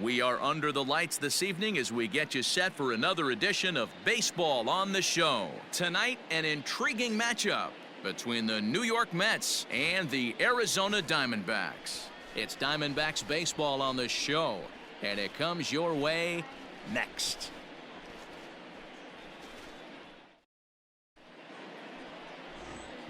We are under the lights this evening as we get you set for another edition of Baseball on the Show. Tonight, an intriguing matchup between the New York Mets and the Arizona Diamondbacks. It's Diamondbacks baseball on the show, and it comes your way next.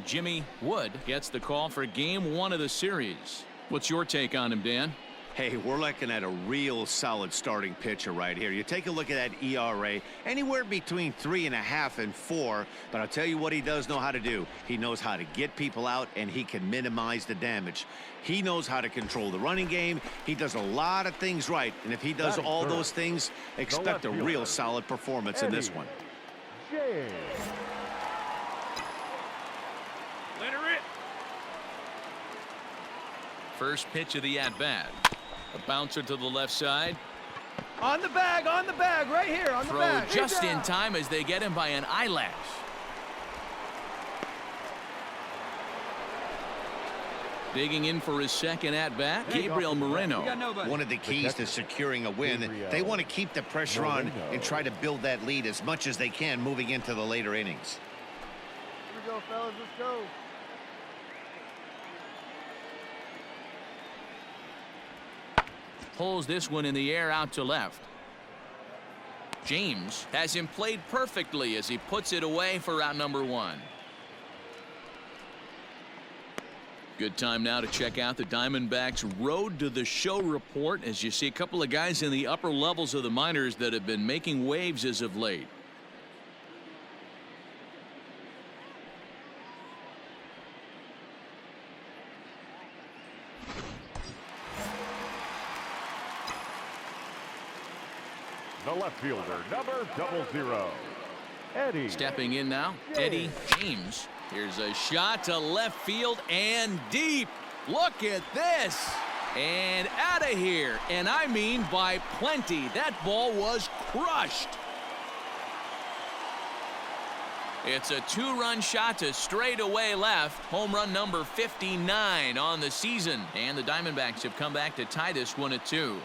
Jimmy Wood gets the call for Game 1 of the series. What's your take on him, Dan? Hey, we're looking at a real solid starting pitcher right here. You take a look at that ERA, anywhere between 3.5 and 4. But I'll tell you what he does know how to do. He knows how to get people out, and he can minimize the damage. He knows how to control the running game. He does a lot of things right. And if he does all those things, expect a real solid performance in this one. Let her rip. First pitch of the at-bat. A bouncer to the left side. On the bag, right here, on the bag. Throw just in time as they get him by an eyelash. Digging in for his second at-bat, Gabriel Moreno. One of the keys to securing a win, they want to keep the pressure on and try to build that lead as much as they can moving into the later innings. Here we go, fellas, let's go. Pulls this one in the air out to left. James has him played perfectly as he puts it away for out number 1. Good time now to check out the Diamondbacks Road to the Show report as you see a couple of guys in the upper levels of the minors that have been making waves as of late. The left fielder, number 00, Eddie. Stepping in now, Eddie James. Here's a shot to left field and deep. Look at this. And out of here. And I mean by plenty. That ball was crushed. It's a 2-run shot to straightaway left. Home run number 59 on the season. And the Diamondbacks have come back to tie this one at 2.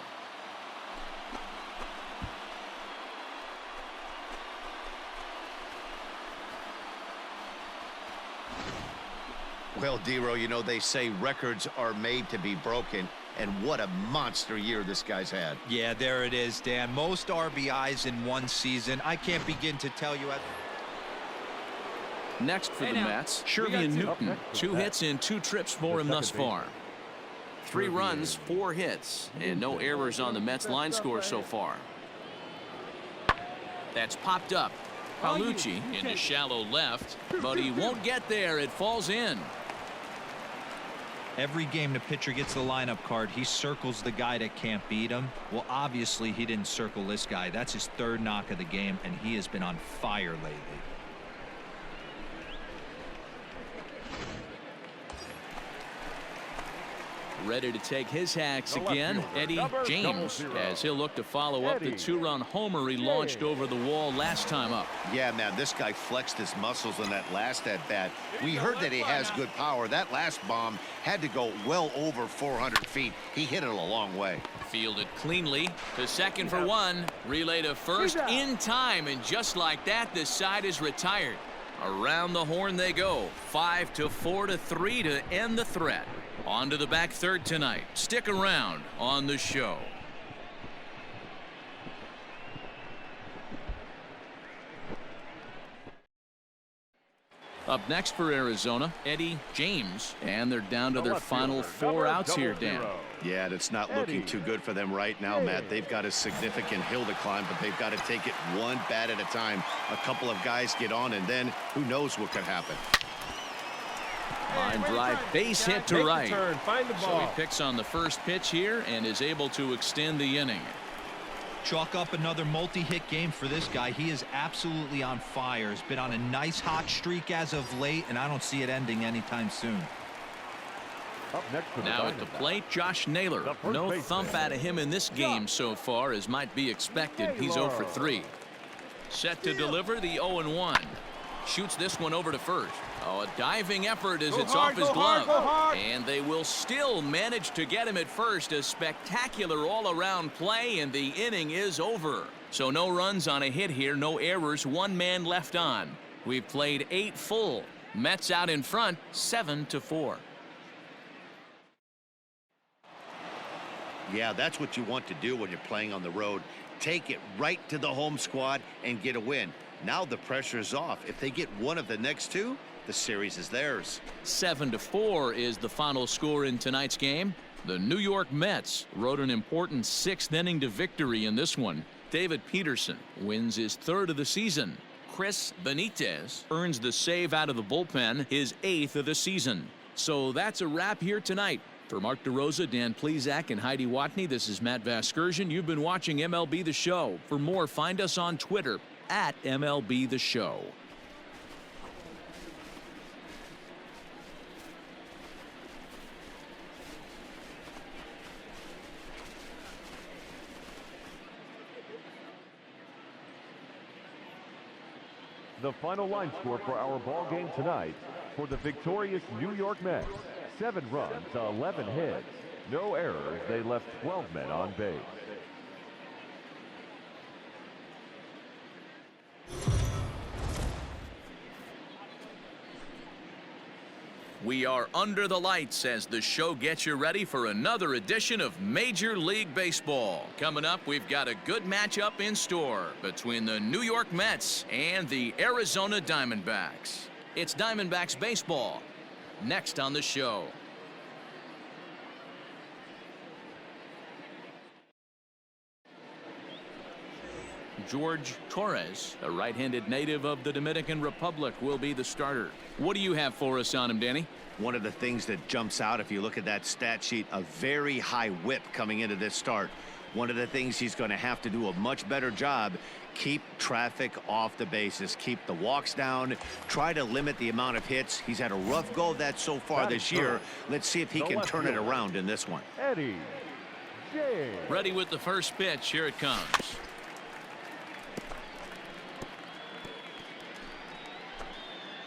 Well, Dero, you know, they say records are made to be broken, and what a monster year this guy's had. Yeah, there it is, Dan. Most RBIs in one season. I can't begin to tell you. Next for the Mets, Shervyen Newton. 2 hits and 2 trips for him thus far. 3 runs, 4 hits, and no errors on the Mets line score so far. That's popped up. Paolucci into shallow left, but he won't get there. It falls in. Every game the pitcher gets the lineup card, he circles the guy that can't beat him. Well, obviously he didn't circle this guy. That's his 3rd knock of the game, and he has been on fire lately. Ready to take his hacks again, Eddie James, as he'll look to follow up the 2-run homer he launched over the wall last time up. Yeah, man, this guy flexed his muscles in that last at-bat. We heard that he has good power. That last bomb had to go well over 400 feet. He hit it a long way. Fielded cleanly to second for 1. Relay to first in time, and just like that, this side is retired. Around the horn they go. 5-4-3 to end the threat. On to the back third tonight. Stick around on the show. Up next for Arizona, Eddie James. And they're down to their final 4 outs here, Dan. Yeah, it's not looking too good for them right now, Matt. They've got a significant hill to climb, but they've got to take it one bat at a time. A couple of guys get on, and then who knows what could happen. Line drive, base hit to right. So he picks on the first pitch here and is able to extend the inning. Chalk up another multi-hit game for this guy. He is absolutely on fire. He's been on a nice hot streak as of late, and I don't see it ending anytime soon. Now at the plate, Josh Naylor. No thump out of him in this game so far, as might be expected. He's 0 for 3. Set to deliver the 0-1. shoots this one over to first. Oh, a diving effort as it's hard, off his go hard, glove. go hard. And they will still manage to get him at first. A spectacular all-around play, and the inning is over. So no runs on a hit here, no errors, one man left on. We've played 8 full. Mets out in front, 7-4. Yeah, that's what you want to do when you're playing on the road. Take it right to the home squad and get a win. Now the pressure is off. If they get one of the next 2, the series is theirs. 7-4 is the final score in tonight's game. The New York Mets rode an important 6th inning to victory in this one. David Peterson wins his 3rd of the season. Chris Benitez earns the save out of the bullpen, his 8th of the season. So that's a wrap here tonight. For Mark DeRosa, Dan Plesac, and Heidi Watney, this is Matt Vasgersian. You've been watching MLB The Show. For more, find us on Twitter at MLB The Show. The final line score for our ball game tonight for the victorious New York Mets. 7 runs, 11 hits, no errors. They left 12 men on base. We are under the lights as the show gets you ready for another edition of Major League Baseball. Coming up, we've got a good matchup in store between the New York Mets and the Arizona Diamondbacks. It's Diamondbacks baseball next on the show. George Torres, a right-handed native of the Dominican Republic, will be the starter. What do you have for us on him, Danny? One of the things that jumps out, if you look at that stat sheet, a very high whip coming into this start. One of the things he's going to have to do a much better job, keep traffic off the bases, keep the walks down, try to limit the amount of hits. He's had a rough go of that so far this year. Let's see if he can turn it around in this one. Eddie James. Ready with the first pitch. Here it comes.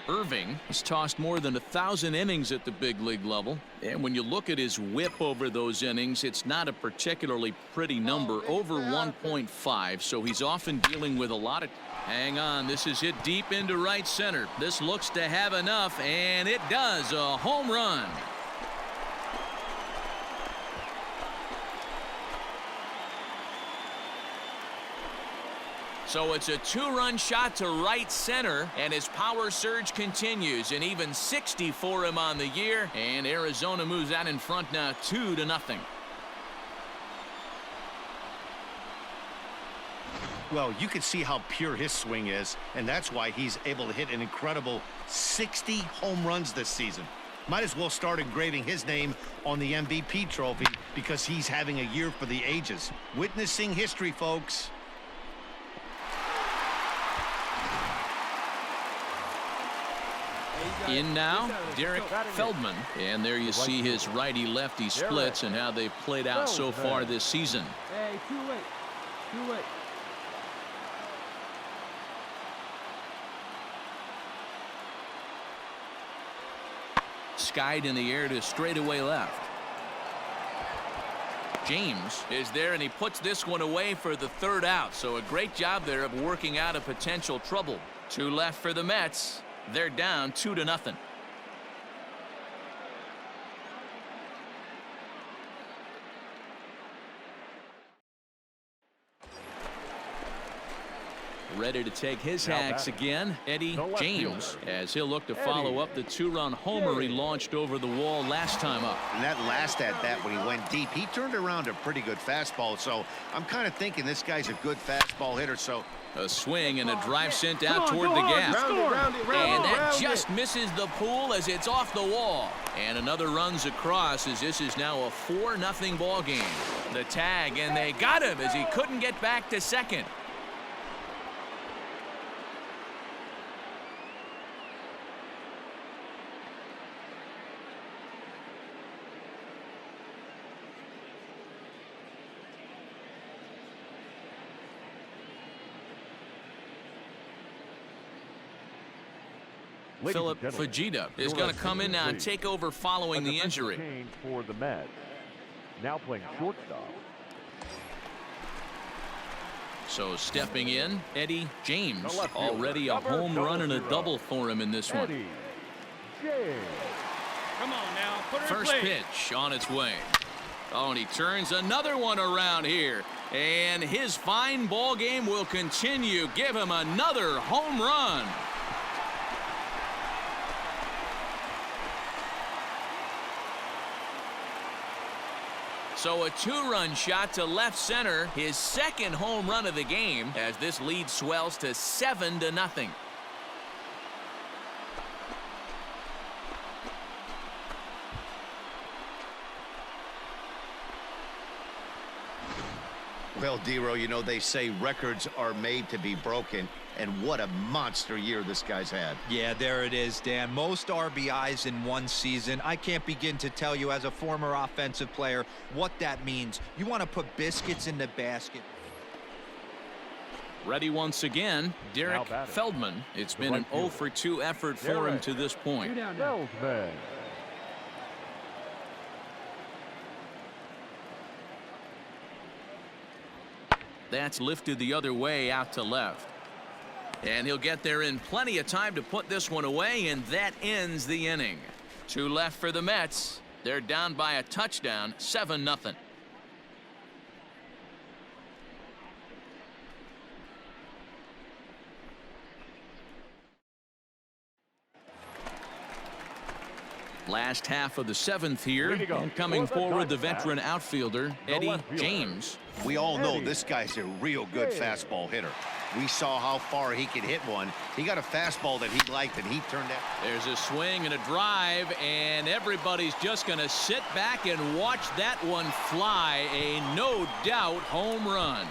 Irving has tossed more than 1,000 innings at the big league level. And when you look at his whip over those innings, it's not a particularly pretty number, over 1.5. So he's often dealing with a lot of... Hang on, this is hit deep into right center. This looks to have enough, and it does. A home run. So it's a 2-run shot to right center, and his power surge continues, and even 60 for him on the year, and Arizona moves out in front now 2-0. Well, you can see how pure his swing is, and that's why he's able to hit an incredible 60 home runs this season. Might as well start engraving his name on the MVP trophy because he's having a year for the ages. Witnessing history, folks. In now, Derek Feldman. And there you see his righty-lefty splits and how they've played out so far this season. Hey, too late. Too late. Skied in the air to straightaway left. James is there, and he puts this one away for the 3rd out. So a great job there of working out a potential trouble. 2 left for the Mets. They're down 2-0. Ready to take his hacks again, Eddie James, as he'll look to follow up the 2-run homer he launched over the wall last time up. And that last at-bat when he went deep, he turned around a pretty good fastball. So I'm kind of thinking this guy's a good fastball hitter. So a swing and a drive sent out toward the gap. And that just misses the pool as it's off the wall. And another runs across as this is now a 4-0 ball game. The tag, and they got him as he couldn't get back to second. Ladies Philip and gentlemen, Fajita is your going to come in now and complete. take over following A the defensive injury. change for the Mets. Now playing shortstop. So stepping in, Eddie James. The left fielder, Already a number home run and a 00. double for him in this one. Eddie James. Come on now. Put her First in play. pitch on its way. Oh, and he turns another one around here. And his fine ball game will continue. Give him another home run. So a two-run shot to left center, his second home run of the game, as this lead swells to 7-0. Well, Dero, you know, they say records are made to be broken, and what a monster year this guy's had. Yeah, there it is, Dan. Most RBIs in one season. I can't begin to tell you as a former offensive player what that means. You want to put biscuits in the basket. Ready once again, Derek Now batting. Feldman. It's The been right an 0 fielder. for 2 effort for him Derek. to this point. Two down now. Feldman. That's lifted the other way out to left. And he'll get there in plenty of time to put this one away, and that ends the inning. 2 left for the Mets. They're down by a touchdown, 7-0. Last half of the 7th here, Leading up and coming for the forward, the Diamondbacks, veteran outfielder, the Eddie left fielder. James. We all know Eddie this guy's a real good James. fastball hitter. We saw how far he could hit one. He got a fastball that he liked, and he turned out. There's a swing and a drive, and everybody's just going to sit back and watch that one fly. A no doubt home run.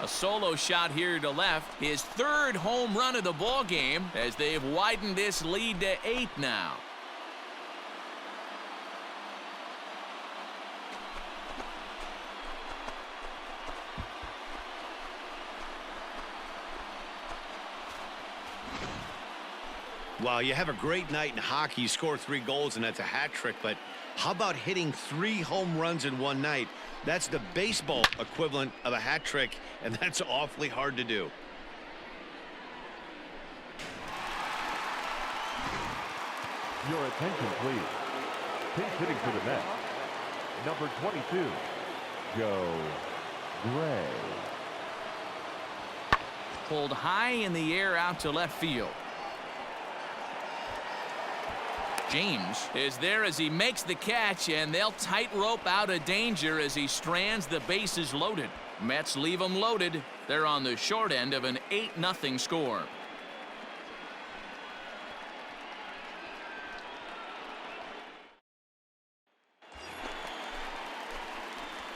A solo shot here to left. His 3rd home run of the ball game, as they've widened this lead to 8 now. Wow, you have a great night in hockey. You score 3 goals, and that's a hat trick. But how about hitting 3 home runs in one night? That's the baseball equivalent of a hat trick, and that's awfully hard to do. Your attention, please. Pinch hitting for the Mets. Number 22, Joe Gray. Pulled high in the air out to left field. James is there as he makes the catch, and they'll tightrope out of danger as he strands the bases loaded. Mets leave them loaded. They're on the short end of an 8-0 score.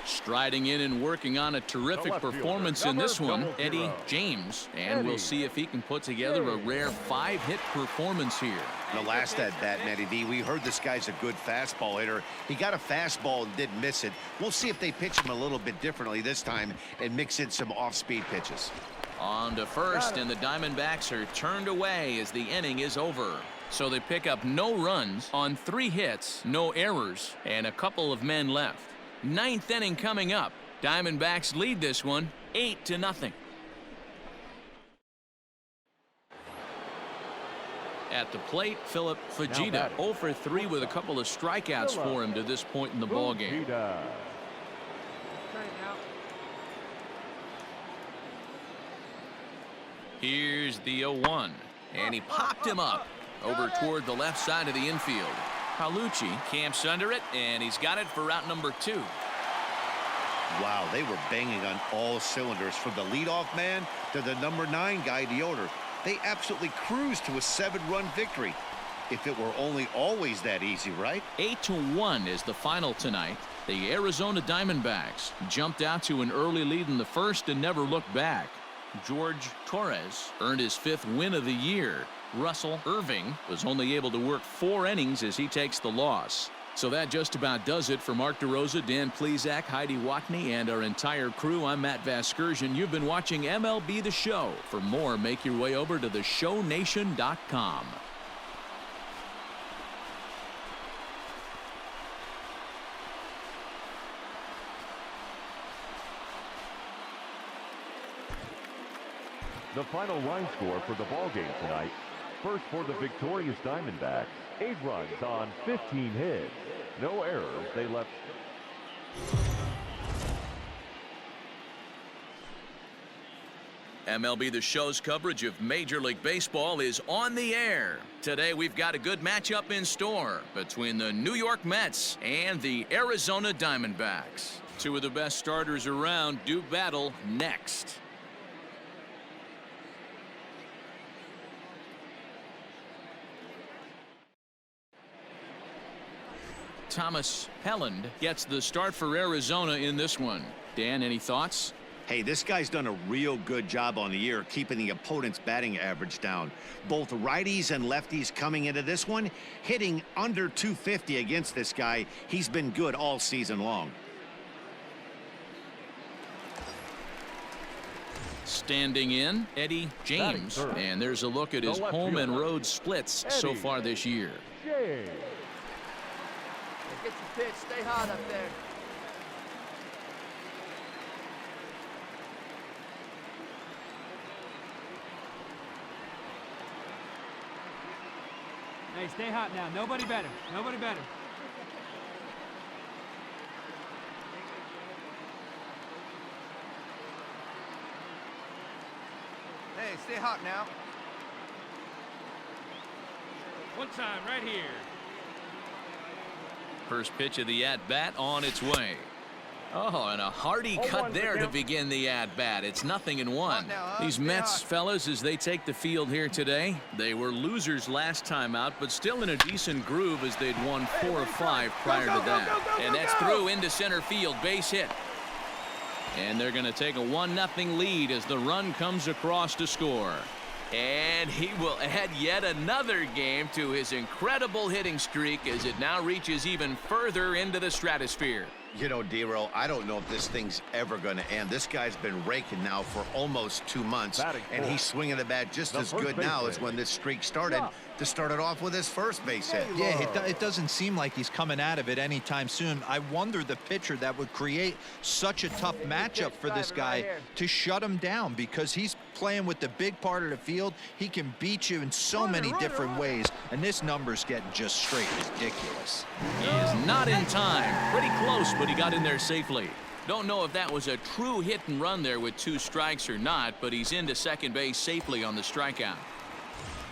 Striding in and working on a terrific left fielder, performance in this one, number 00, Eddie James. And we'll Eddie see if he can put together a rare 5-hit performance here. The last at bat, Matty V, we heard this guy's a good fastball hitter. He got a fastball and didn't miss it. We'll see if they pitch him a little bit differently this time and mix in some off-speed pitches. On to first, and the Diamondbacks are turned away as the inning is over. So they pick up no runs on 3 hits, no errors, and a couple of men left. 9th inning coming up. Diamondbacks lead this one 8-0. At the plate, Philip Fajita, batting. 0 for 3 with a couple of strikeouts for him to this point in the ball game. Fujita. Straight out. Here's the 0-1, and he popped him up over toward the left side of the infield. Palucci camps under it, and he's got it for out number 2. Wow, they were banging on all cylinders, from the leadoff man to the number 9 guy, Deoder. They absolutely cruised to a 7-run victory. If it were only always that easy, right? 8-1 is the final tonight. The Arizona Diamondbacks jumped out to an early lead in the first and never looked back. George Torres earned his 5th win of the year. Russell Irving was only able to work 4 innings as he takes the loss. So that just about does it for Mark DeRosa, Dan Plesac, Heidi Watney, and our entire crew. I'm Matt Vasgersian. You've been watching MLB The Show. For more, make your way over to theshownation.com. The final line score for the ball game tonight. First for the victorious Diamondbacks, 8 runs on 15 hits. No errors. They left. MLB The Show's coverage of Major League Baseball is on the air. Today we've got a good matchup in store between the New York Mets and the Arizona Diamondbacks. Two of the best starters around do battle next. Thomas Helland gets the start for Arizona in this one. Dan, any thoughts? Hey, this guy's done a real good job on the year keeping the opponent's batting average down. Both righties and lefties coming into this one hitting under 250 against this guy. He's been good all season long. Standing in, Eddie James. And there's a look at his home and road splits so far this year. James. Get your pitch. Stay hot up there. Hey, stay hot now. Nobody better. Nobody better. Hey, stay hot now. One time right here. First pitch of the at-bat on its way. Oh, and a hearty cut there to begin the at-bat. It's 0-1. These Mets fellas, as they take the field here today, they were losers last time out, but still in a decent groove as they'd won 4 of 5 prior to that. And that's through into center field, base hit. And they're going to take a 1-0 lead as the run comes across to score. And he will add yet another game to his incredible hitting streak as it now reaches even further into the stratosphere. You know, D-Row, I don't know if this thing's ever going to end. This guy's been raking now for almost 2 months, and he's swinging the bat just as good now as when this streak started to start it off with his first base hit. Yeah, it doesn't seem like he's coming out of it anytime soon. I wonder the pitcher that would create such a tough matchup for this guy to shut him down, because he's playing with the big part of the field. He can beat you in so many different ways, and this number's getting just straight ridiculous. He is not in time. Pretty close, but he got in there safely. Don't know if that was a true hit and run there with 2 strikes or not, but he's into second base safely on the strikeout.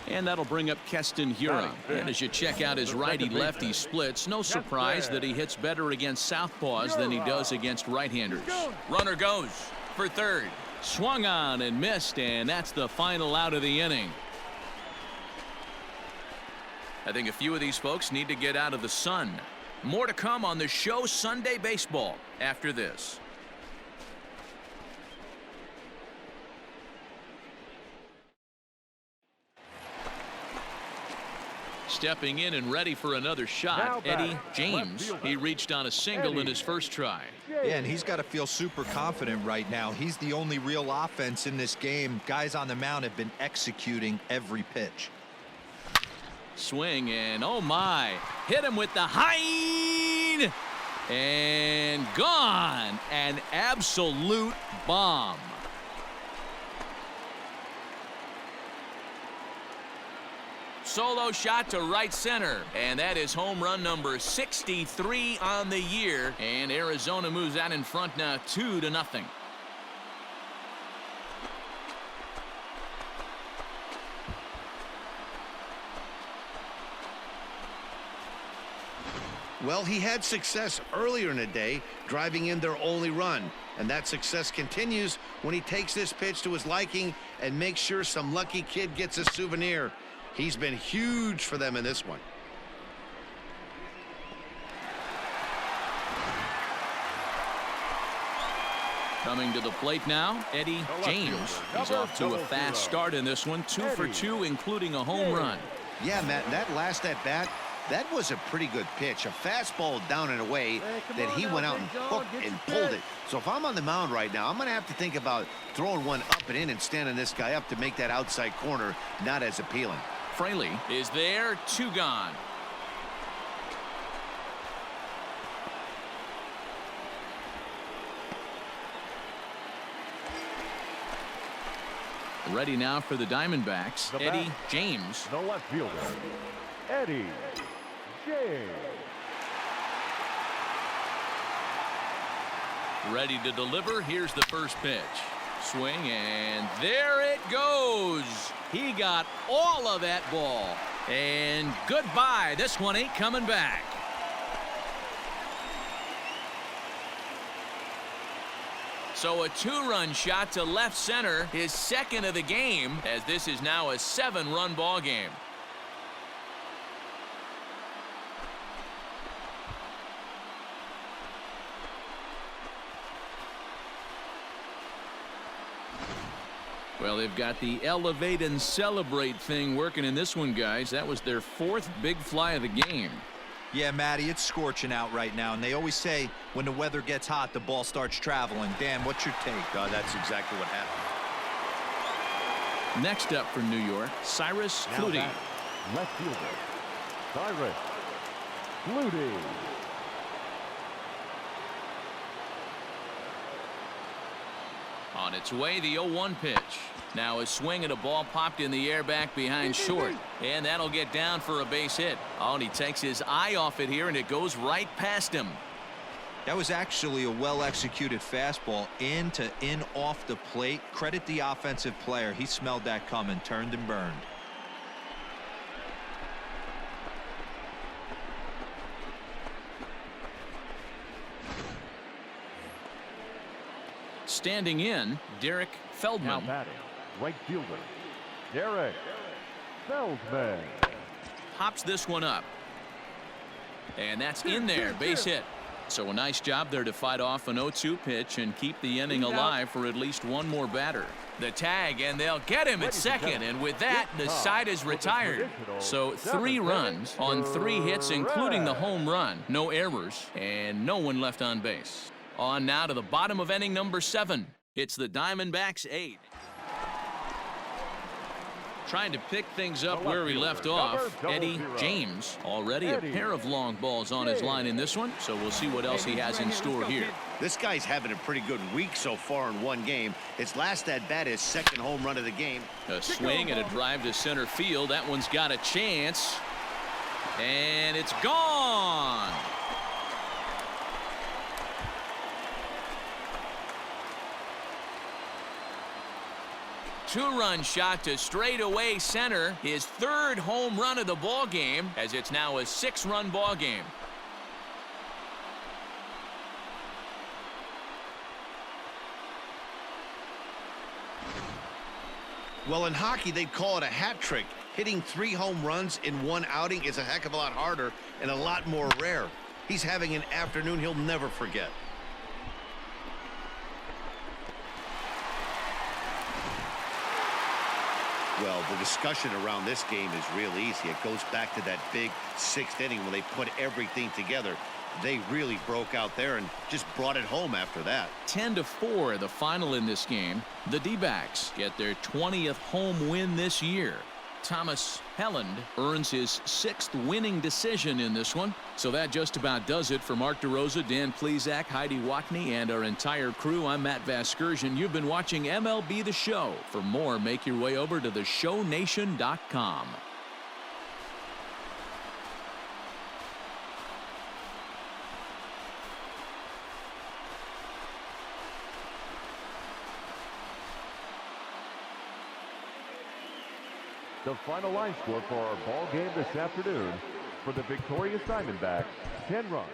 And that'll bring up Keston Hiura. And as you check out his righty-lefty splits, no surprise that he hits better against southpaws than he does against right-handers. Runner goes for third. Swung on and missed, and that's the final out of the inning. I think a few of these folks need to get out of the sun. More to come on the show Sunday Baseball after this. Stepping in and ready for another shot, Eddie James. He reached on a single in his first try. Yeah, and he's got to feel super confident right now. He's the only real offense in this game. Guys on the mound have been executing every pitch. Swing, and oh my, hit him with the high and gone. An absolute bomb. Solo shot to right center, and that is home run number 63 on the year, and Arizona moves out in front now 2-0. Well, he had success earlier in the day, driving in their only run. And that success continues when he takes this pitch to his liking and makes sure some lucky kid gets a souvenir. He's been huge for them in this one. Coming to the plate now, Eddie James. He's off to a fast start in this one, 2 for 2, including a home run. Yeah, Matt, that last at bat, That was a pretty good pitch. A fastball down and away that he went out and hooked and pulled it. So if I'm on the mound right now, I'm going to have to think about throwing one up and in and standing this guy up to make that outside corner not as appealing. Fraley is there, 2 gone. Ready now for the Diamondbacks, Eddie James. The left fielder, Eddie James. Ready to deliver. Here's the first pitch. Swing, and there it goes. He got all of that ball. And goodbye. This one ain't coming back. So a 2-run shot to left center, his second of the game, as this is now a 7-run ball game. Well, they've got the elevate and celebrate thing working in this one, guys. That was their 4th big fly of the game. Yeah, Matty, it's scorching out right now, and they always say when the weather gets hot, the ball starts traveling. Dan, what's your take? That's exactly what happened. Next up for New York, Cyrus Flutie. Left fielder, Cyrus Flutie. On its way, the 0-1 pitch. Now a swing and a ball popped in the air back behind short. And that'll get down for a base hit. Oh, and he takes his eye off it here, and it goes right past him. That was actually a well-executed fastball in off the plate. Credit the offensive player. He smelled that coming, turned and burned. Standing in, Derek Feldman. Now batting, right fielder, Derek Feldman. Pops this one up. And that's in there, base hit. So a nice job there to fight off an 0-2 pitch and keep the inning alive for at least one more batter. The tag, and they'll get him at second, and with that, the side is retired. So 3 runs on 3 hits, including the home run. No errors, and no one left on base. On now to the bottom of inning number 7. It's the Diamondbacks 8. Trying to pick things up where he left off, Eddie James. Already a pair of long balls on his line in this one, so we'll see what else he has in store here. This guy's having a pretty good week so far in one game. His last at bat, his 2nd home run of the game. A swing and a drive to center field. That one's got a chance. And it's gone. Two-run shot to straightaway center, his 3rd home run of the ball game, as it's now a 6-run ball game. Well, in hockey, they'd call it a hat trick. Hitting 3 home runs in one outing is a heck of a lot harder and a lot more rare. He's having an afternoon he'll never forget. Well, the discussion around this game is real easy. It goes back to that big 6th inning when they put everything together. They really broke out there and just brought it home after that. 10-4 the final in this game. The D-backs get their 20th home win this year. Thomas Helland earns his 6th winning decision in this one. So that just about does it for Mark DeRosa, Dan Plesac, Heidi Watney, and our entire crew. I'm Matt Vasgersian. You've been watching MLB The Show. For more, make your way over to theshownation.com. The final line score for our ball game this afternoon: for the victorious Diamondbacks, 10 runs.